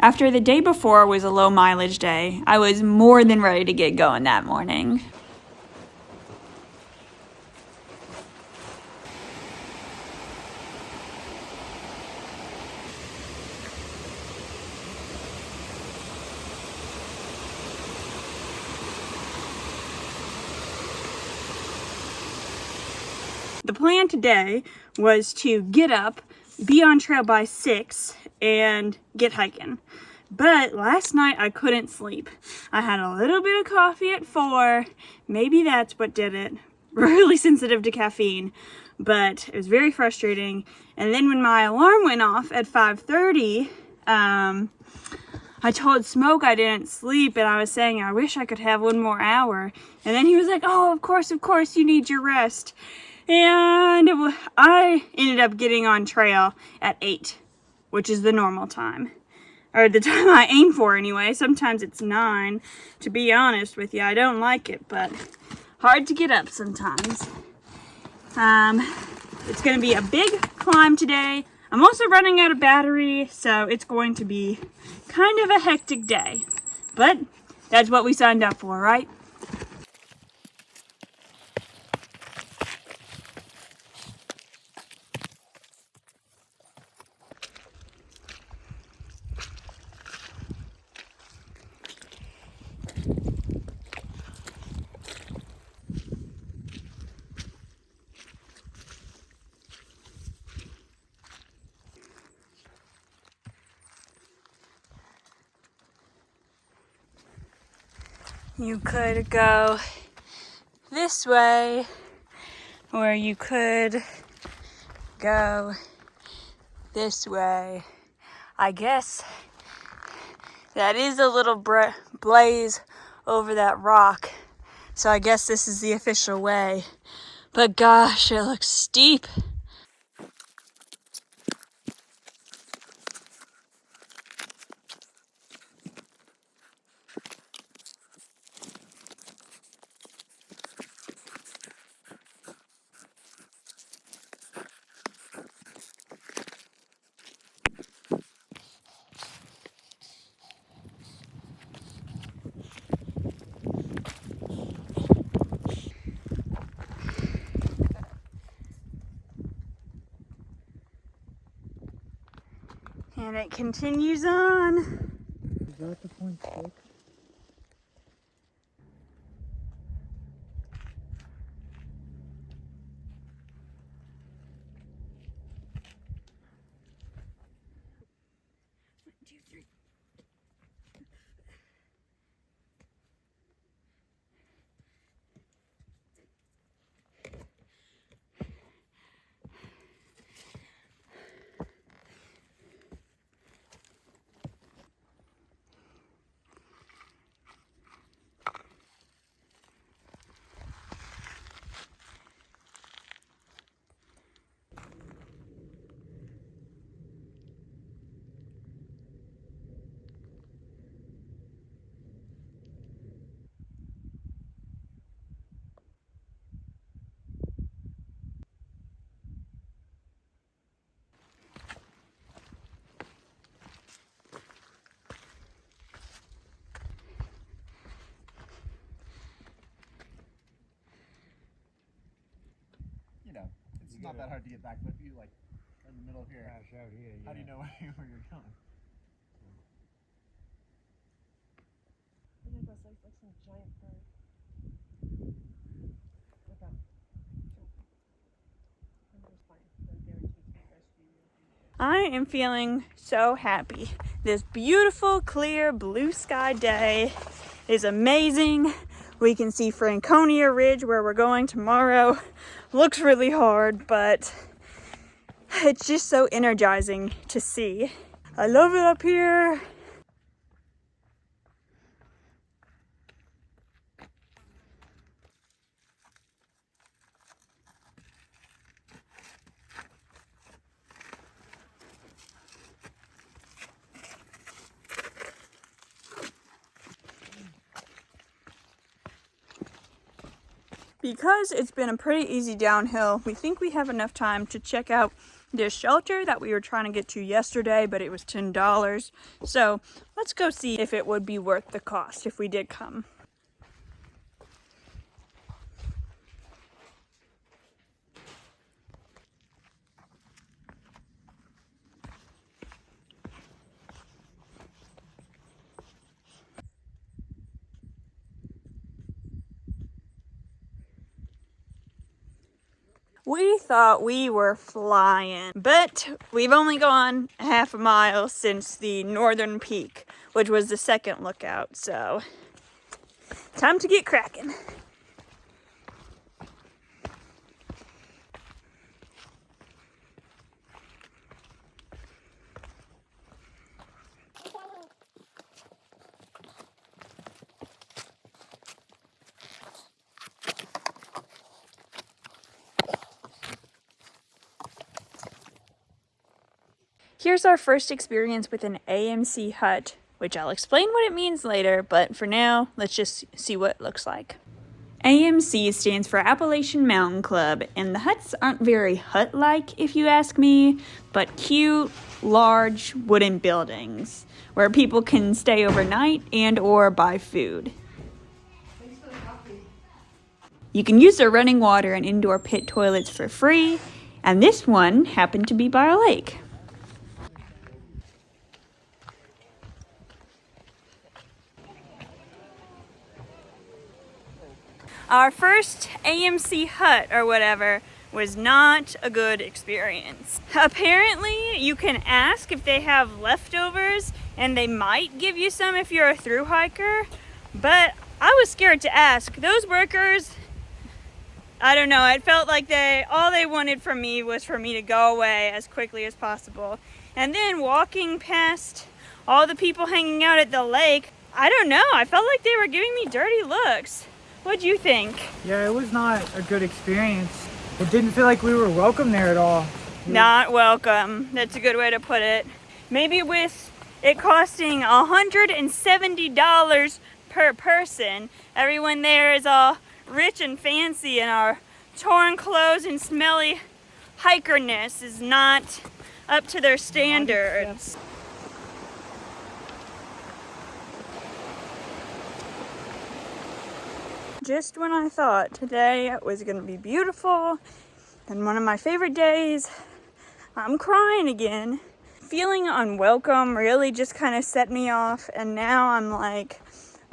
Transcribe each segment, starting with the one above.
After the day before was a low mileage day, I was more than ready to get going that morning. The plan today was to get up, be on trail by 6, and get hiking. But last night I couldn't sleep. I had a little bit of coffee at 4. Maybe that's what did it. Really sensitive to caffeine, but it was very frustrating. And then when my alarm went off at 5:30, I told Smoke I didn't sleep, and I was saying I wish I could have one more hour. And then he was like, "Oh, of course, you need your rest." And I ended up getting on trail at 8, which is the normal time. Or the time I aim for anyway. Sometimes it's 9. To be honest with you, I don't like it, but hard to get up sometimes. It's going to be a big climb today. I'm also running out of battery, so it's going to be kind of a hectic day. But that's what we signed up for, right? You could go this way, or you could go this way. I guess that is a little blaze over that rock, so I guess this is the official way. But gosh, it looks steep. And it continues on. Is that the point 6? It's not that hard to get back, but if you like in the middle of here, out here, yeah. How do you know where you're going? I am feeling so happy. This beautiful, clear, blue sky day is amazing. We can see Franconia Ridge where we're going tomorrow. Looks really hard, but it's just so energizing to see. I love it up here. Because it's been a pretty easy downhill, we think we have enough time to check out this shelter that we were trying to get to yesterday, but it was $10. So let's go see if it would be worth the cost if we did come. We thought we were flying, but we've only gone half a mile since the northern peak, which was the second lookout, so time to get cracking. Here's our first experience with an AMC hut, which I'll explain what it means later, but for now, let's just see what it looks like. AMC stands for Appalachian Mountain Club, and the huts aren't very hut-like, if you ask me, but cute, large wooden buildings where people can stay overnight and or buy food. You can use their running water and indoor pit toilets for free, and this one happened to be by a lake. Our first AMC hut or whatever was not a good experience. Apparently, you can ask if they have leftovers and they might give you some if you're a thru hiker, but I was scared to ask. Those workers, I don't know, it felt like all they wanted from me was for me to go away as quickly as possible. And then walking past all the people hanging out at the lake, I don't know, I felt like they were giving me dirty looks. What'd you think? Yeah, it was not a good experience. It didn't feel like we were welcome there at all. Not welcome. That's a good way to put it. Maybe with it costing $170 per person, everyone there is all rich and fancy, and our torn clothes and smelly hikerness is not up to their standards. Just when I thought today was going to be beautiful and one of my favorite days, I'm crying again. Feeling unwelcome really just kind of set me off, and now I'm like,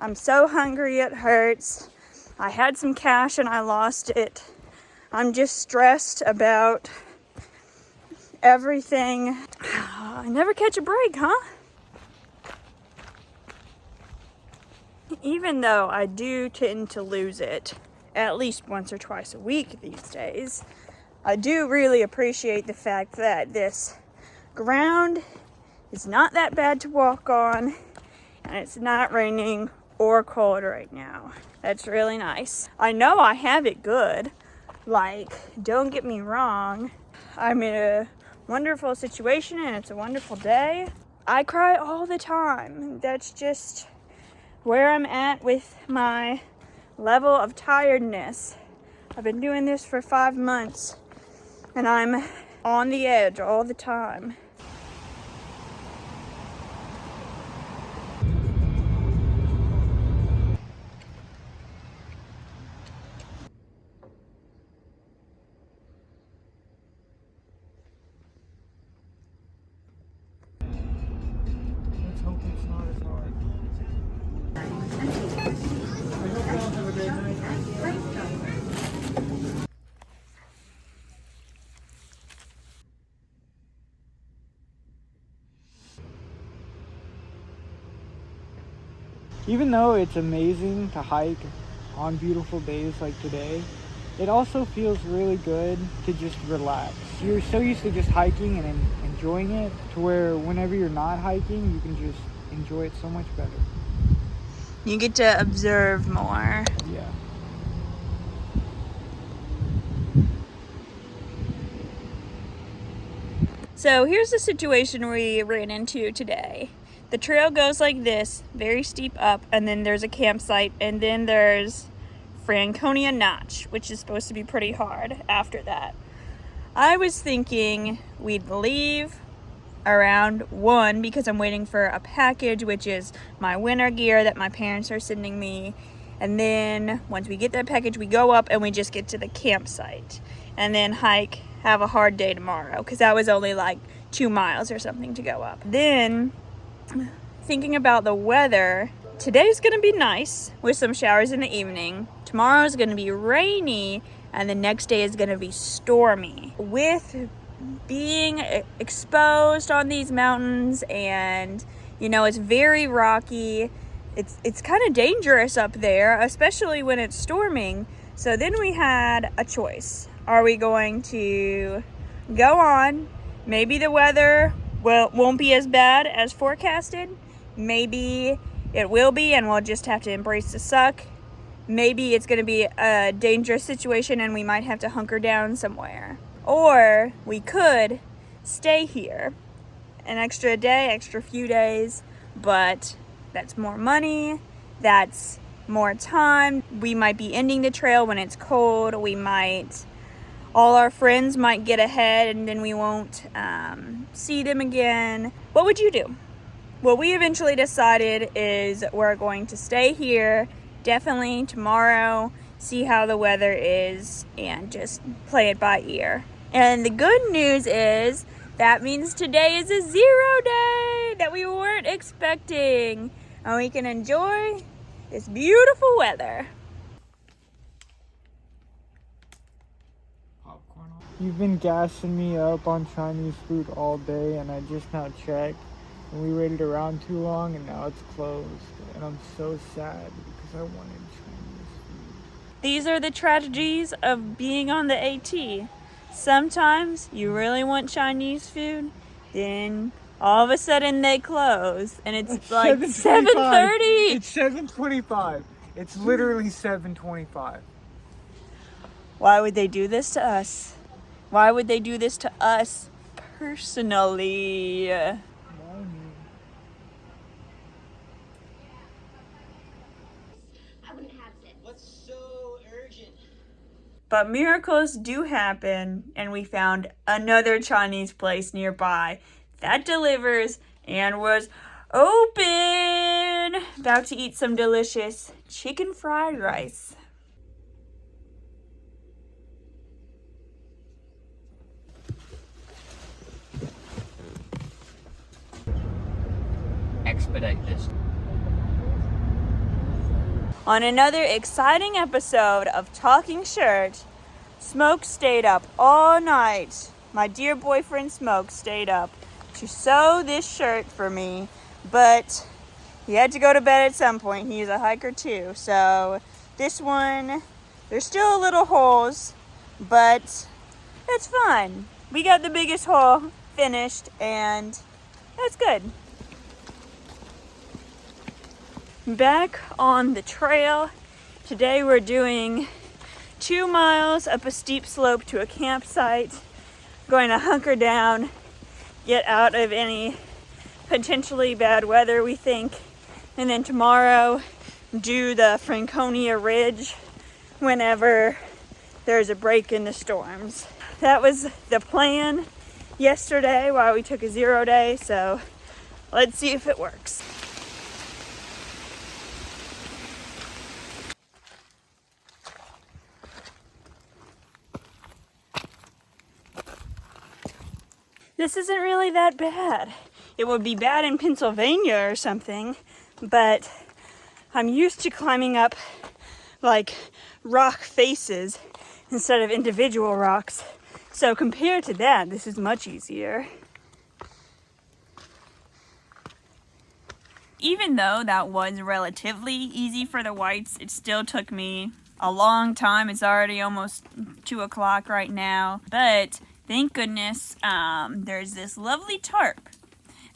I'm so hungry it hurts. I had some cash and I lost it. I'm just stressed about everything. I never catch a break, huh? Even though I do tend to lose it at least once or twice a week these days, I do really appreciate the fact that this ground is not that bad to walk on, and it's not raining or cold right now. That's really nice. I know I have it good. Like, don't get me wrong. I'm in a wonderful situation and it's a wonderful day. I cry all the time. That's just where I'm at with my level of tiredness. I've been doing this for 5 months and I'm on the edge all the time. Let's hope it's not as hard. Even though it's amazing to hike on beautiful days like today, it also feels really good to just relax. You're so used to just hiking and enjoying it to where whenever you're not hiking, you can just enjoy it so much better. You get to observe more. Yeah. So here's the situation we ran into today. The trail goes like this, very steep up, and then there's a campsite, and then there's Franconia Notch, which is supposed to be pretty hard after that. I was thinking we'd leave around 1 because I'm waiting for a package, which is my winter gear that my parents are sending me. And then once we get that package, we go up and we just get to the campsite and then hike, have a hard day tomorrow because that was only like 2 miles or something to go up. Then thinking about the weather, today's gonna be nice with some showers in the evening. Tomorrow's gonna be rainy and the next day is gonna be stormy. With being exposed on these mountains and, you know, it's very rocky, it's kind of dangerous up there, especially when it's storming. So then we had a choice. Are we going to go on? Maybe the weather won't be as bad as forecasted. Maybe it will be and we'll just have to embrace the suck. Maybe it's going to be a dangerous situation and we might have to hunker down somewhere. Or we could stay here an extra day, extra few days, but that's more money, that's more time. We might be ending the trail when it's cold. All our friends might get ahead and then we won't see them again. What would you do? What we eventually decided is we're going to stay here, definitely tomorrow, see how the weather is, and just play it by ear. And the good news is that means today is a 0 day that we weren't expecting, and we can enjoy this beautiful weather. You've been gassing me up on Chinese food all day, and I just now checked, and we waited around too long, and now it's closed. And I'm so sad because I wanted Chinese food. These are the tragedies of being on the AT. Sometimes you really want Chinese food, then all of a sudden they close, and it's like 7:30. It's 7:25. It's literally 7:25. Why would they do this to us? Why would they do this to us personally? What's so urgent? But miracles do happen, and we found another Chinese place nearby that delivers and was open. About to eat some delicious chicken fried rice. Expedite this. On another exciting episode of Talking Shirt, Smoke stayed up all night. My dear boyfriend Smoke stayed up to sew this shirt for me, but he had to go to bed at some point. He's a hiker too, so this one, there's still little holes, but it's fine. We got the biggest hole finished, and that's good. Back on the trail. Today we're doing 2 miles up a steep slope to a campsite. Going to hunker down, get out of any potentially bad weather we think, and then tomorrow do the Franconia Ridge whenever there's a break in the storms. That was the plan yesterday while we took a 0 day, so let's see if it works. This isn't really that bad. It would be bad in Pennsylvania or something, but I'm used to climbing up like rock faces instead of individual rocks. So compared to that, this is much easier. Even though that was relatively easy for the whites, it still took me a long time. It's already almost 2 o'clock right now, but thank goodness there's this lovely tarp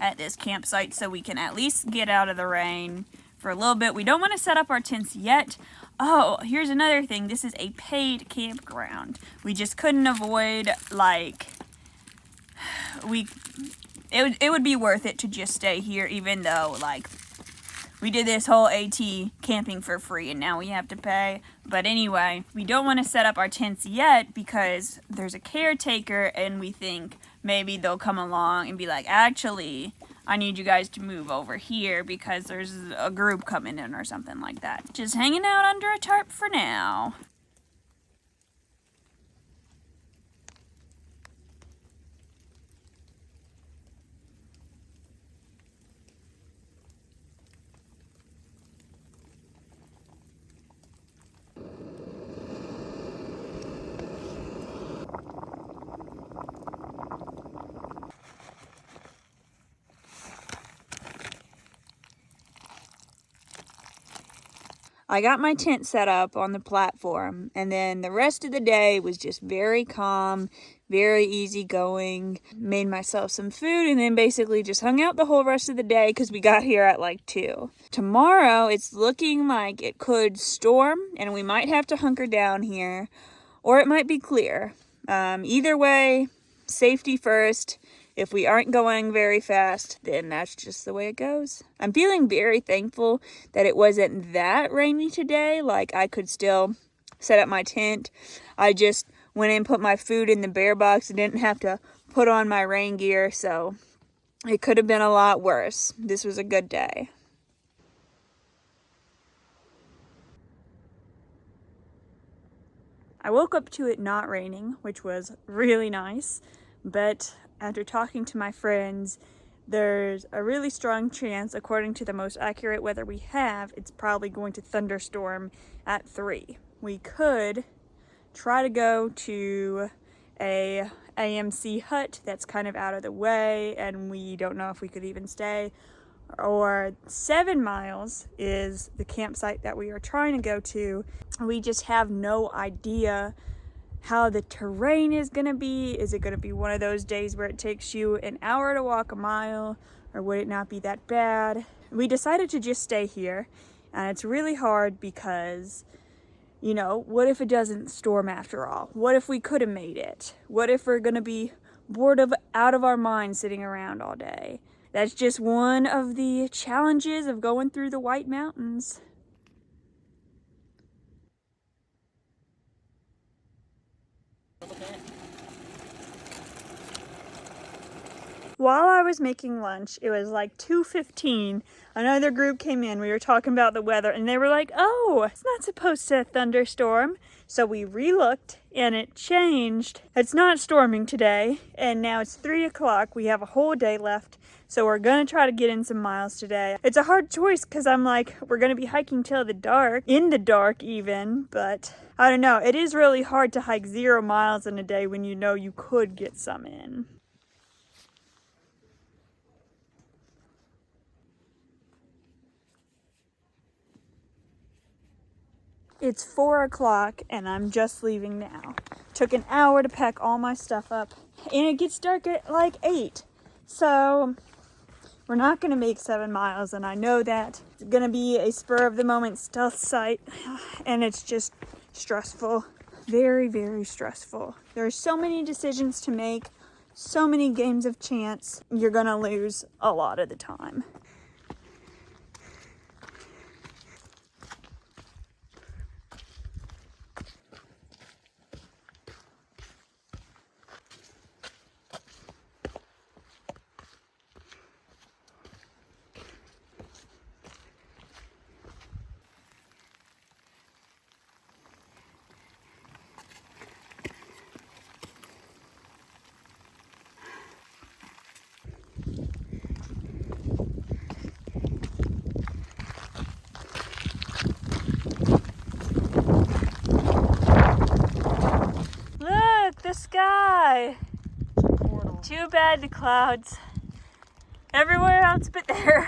at this campsite so we can at least get out of the rain for a little bit. We don't want to set up our tents yet. Oh, here's another thing. This is a paid campground. We just couldn't avoid, like, it would be worth it to just stay here, even though, like, we did this whole AT camping for free and now we have to pay. But anyway, we don't want to set up our tents yet because there's a caretaker and we think maybe they'll come along and be like, actually, I need you guys to move over here because there's a group coming in or something like that. Just hanging out under a tarp for now. I got my tent set up on the platform, and then the rest of the day was just very calm, very easygoing. Made myself some food and then basically just hung out the whole rest of the day because we got here at like 2. Tomorrow, it's looking like it could storm and we might have to hunker down here, or it might be clear. Either way, safety first. If we aren't going very fast, then that's just the way it goes. I'm feeling very thankful that it wasn't that rainy today. Like, I could still set up my tent. I just went in and put my food in the bear box and didn't have to put on my rain gear. So it could have been a lot worse. This was a good day. I woke up to it not raining, which was really nice. But after talking to my friends, there's a really strong chance, according to the most accurate weather we have, it's probably going to thunderstorm at 3. We could try to go to a AMC hut that's kind of out of the way, and we don't know if we could even stay. Or 7 miles is the campsite that we are trying to go to. We just have no idea how the terrain is going to be. Is it going to be one of those days where it takes you an hour to walk a mile, or would it not be that bad? We decided to just stay here, and it's really hard because, you know, what if it doesn't storm after all? What if we could have made it? What if we're going to be bored out of our minds sitting around all day? That's just one of the challenges of going through the White Mountains. While I was making lunch, it was like 2:15. Another group came in. We were talking about the weather, and they were like, oh, it's not supposed to thunderstorm. So we re-looked, and it changed. It's not storming today, and now it's 3 o'clock. We have a whole day left, so we're going to try to get in some miles today. It's a hard choice because I'm like, we're going to be hiking till the dark, in the dark even, but I don't know. It is really hard to hike 0 miles in a day when you know you could get some in. It's 4 o'clock and I'm just leaving now. Took an hour to pack all my stuff up, and it gets dark at like 8. So we're not gonna make 7 miles, and I know that. It's gonna be a spur of the moment stealth site, and it's just stressful. Very, very stressful. There are so many decisions to make, so many games of chance. You're gonna lose a lot of the time. Sky. Too bad the clouds everywhere else but there.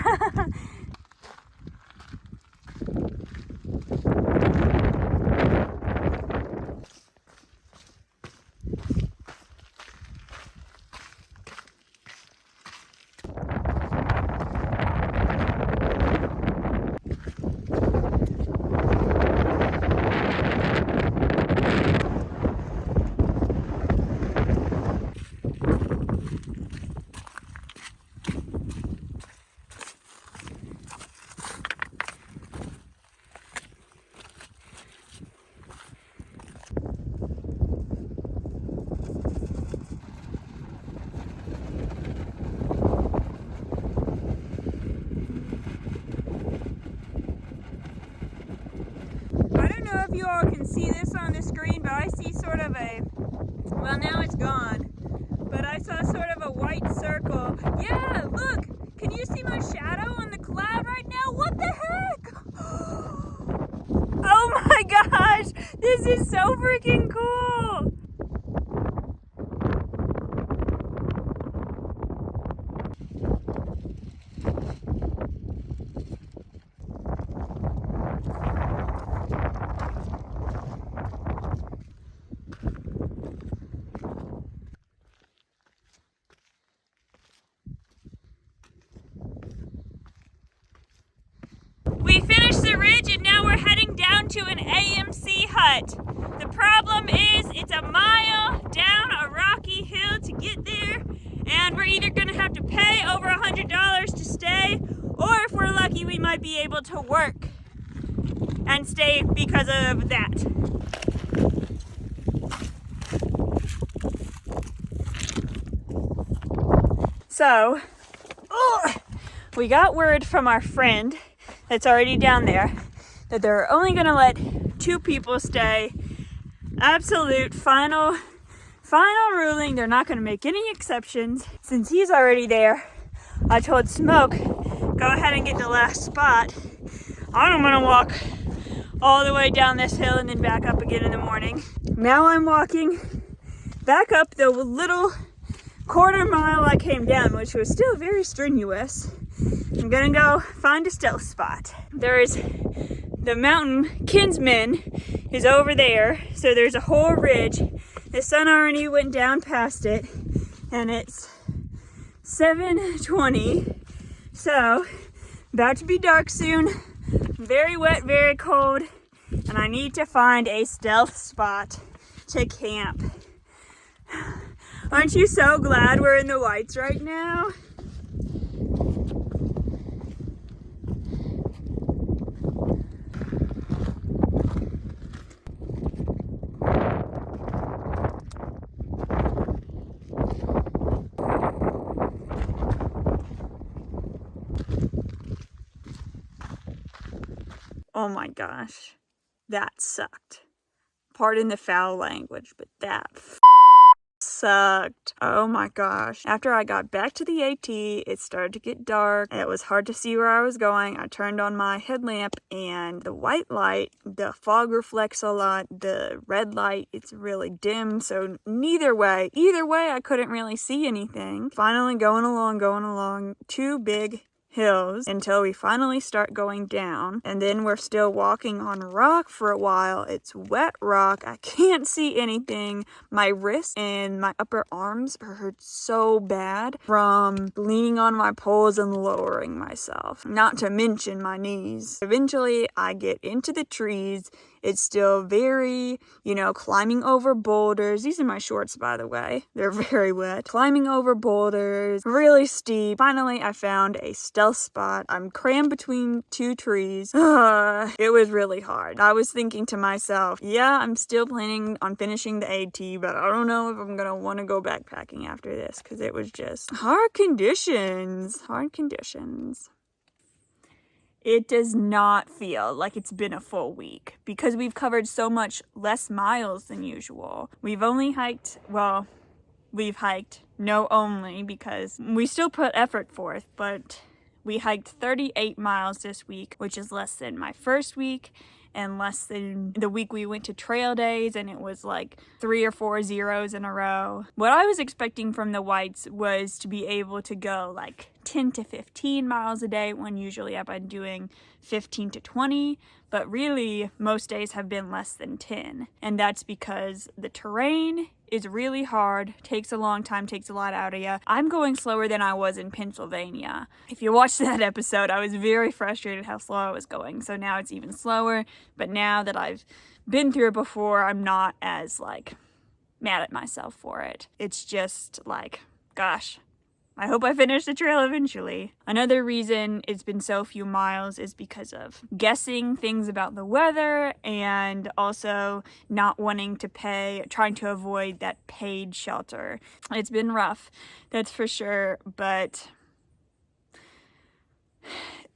freaking cool. We finished the ridge and now we're heading down to an AMC hut. The problem is it's a mile down a rocky hill to get there, and we're either gonna have to pay over $100 to stay, or if we're lucky we might be able to work and stay because of that. So, we got word from our friend that's already down there that they're only gonna let 2 people stay. Absolute final ruling. They're not gonna make any exceptions. Since he's already there, I told Smoke, go ahead and get the last spot. I'm gonna walk all the way down this hill and then back up again in the morning. Now I'm walking back up the little quarter mile I came down, which was still very strenuous. I'm gonna go find a stealth spot. There's the mountain, Kinsman, is over there. So there's a whole ridge. The sun already went down past it, and it's 7:20. So, about to be dark soon. Very wet, very cold, and I need to find a stealth spot to camp. Aren't you so glad we're in the whites right now? Oh my gosh, that sucked. Pardon the foul language, but that sucked. Oh my gosh. After I got back to the AT, it started to get dark. It was hard to see where I was going. I turned on my headlamp, and the white light, the fog reflects a lot. The red light, it's really dim. So either way, I couldn't really see anything. Finally going along, 2 big hills until we finally start going down, and then we're still walking on rock for a while. It's wet rock. I can't see anything. My wrists and my upper arms hurt so bad from leaning on my poles and lowering myself, not to mention my knees. Eventually I get into the trees. It's still very, climbing over boulders. These are my shorts, by the way. They're very wet. Climbing over boulders, really steep. Finally, I found a stealth spot. I'm crammed between 2 trees. It was really hard. I was thinking to myself, yeah, I'm still planning on finishing the AT, but I don't know if I'm going to want to go backpacking after this, because it was just hard conditions. It does not feel like it's been a full week because we've covered so much less miles than usual. We've hiked because we still put effort forth, but we hiked 38 miles this week, which is less than my first week and less than the week we went to trail days, and it was like 3 or 4 zeros in a row. What I was expecting from the whites was to be able to go like 10 to 15 miles a day, when usually I've been doing 15 to 20, but really most days have been less than 10. And that's because the terrain is really hard, takes a long time, takes a lot out of you. I'm going slower than I was in Pennsylvania. If you watched that episode, I was very frustrated how slow I was going. So now it's even slower, but now that I've been through it before, I'm not as mad at myself for it. It's just gosh, I hope I finish the trail eventually. Another reason it's been so few miles is because of guessing things about the weather, and also not wanting to pay, trying to avoid that paid shelter. It's been rough, that's for sure, but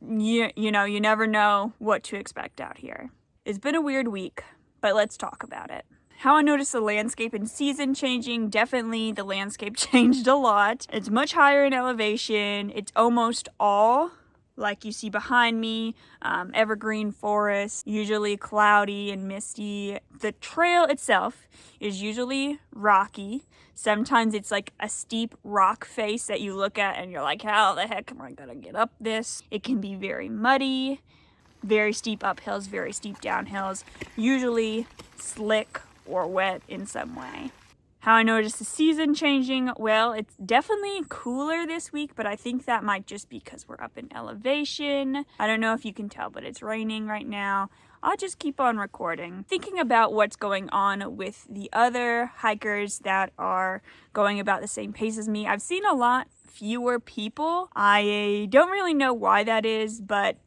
you never know what to expect out here. It's been a weird week, but let's talk about it. How I noticed the landscape and season changing. Definitely the landscape changed a lot. It's much higher in elevation. It's almost all like you see behind me, evergreen forest, usually cloudy and misty. The trail itself is usually rocky. Sometimes it's like a steep rock face that you look at and you're like, how the heck am I gonna get up this? It can be very muddy, very steep uphills, very steep downhills, usually slick or wet in some way. How I noticed the season changing, well, it's definitely cooler this week, but I think that might just be because we're up in elevation. I don't know if you can tell, but it's raining right now. I'll just keep on recording. Thinking about what's going on with the other hikers that are going about the same pace as me, I've seen a lot fewer people. I don't really know why that is, but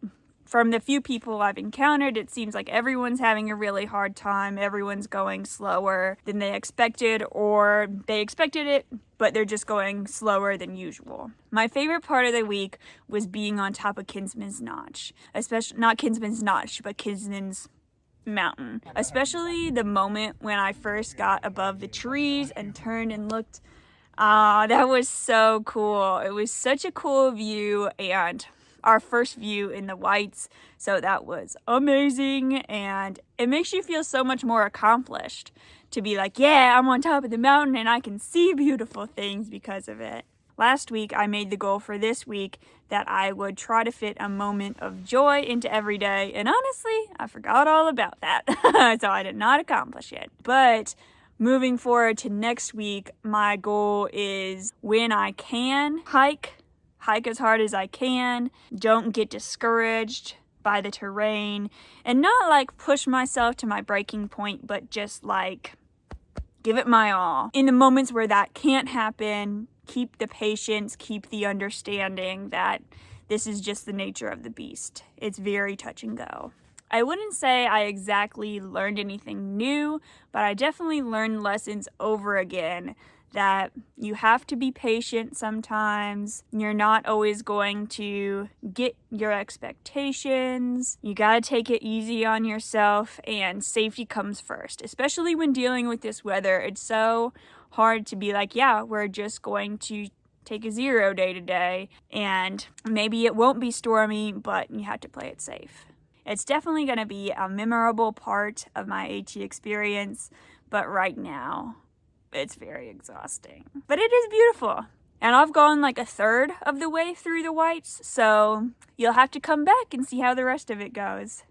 from the few people I've encountered, it seems like everyone's having a really hard time. Everyone's going slower than they expected, or they expected it, but they're just going slower than usual. My favorite part of the week was being on top of Kinsman's Notch. Especially, not Kinsman's Notch, but Kinsman's mountain. Especially the moment when I first got above the trees and turned and looked. That was so cool. It was such a cool view, and our first view in the whites, so that was amazing, and it makes you feel so much more accomplished to be like, yeah, I'm on top of the mountain and I can see beautiful things because of it. Last week I made the goal for this week that I would try to fit a moment of joy into every day, and honestly I forgot all about that. So I did not accomplish it. But moving forward to next week, my goal is, when I can hike as hard as I can, don't get discouraged by the terrain, and not like push myself to my breaking point, but just like give it my all. In the moments where that can't happen, keep the patience, keep the understanding that this is just the nature of the beast. It's very touch and go. I wouldn't say I exactly learned anything new, but I definitely learned lessons over again, that you have to be patient sometimes. You're not always going to get your expectations. You gotta take it easy on yourself, and safety comes first. Especially when dealing with this weather, it's so hard to be like, yeah, we're just going to take a 0 day today, and maybe it won't be stormy, but you have to play it safe. It's definitely gonna be a memorable part of my AT experience, but right now, it's very exhausting. But it is beautiful. And I've gone like a third of the way through the whites, so you'll have to come back and see how the rest of it goes.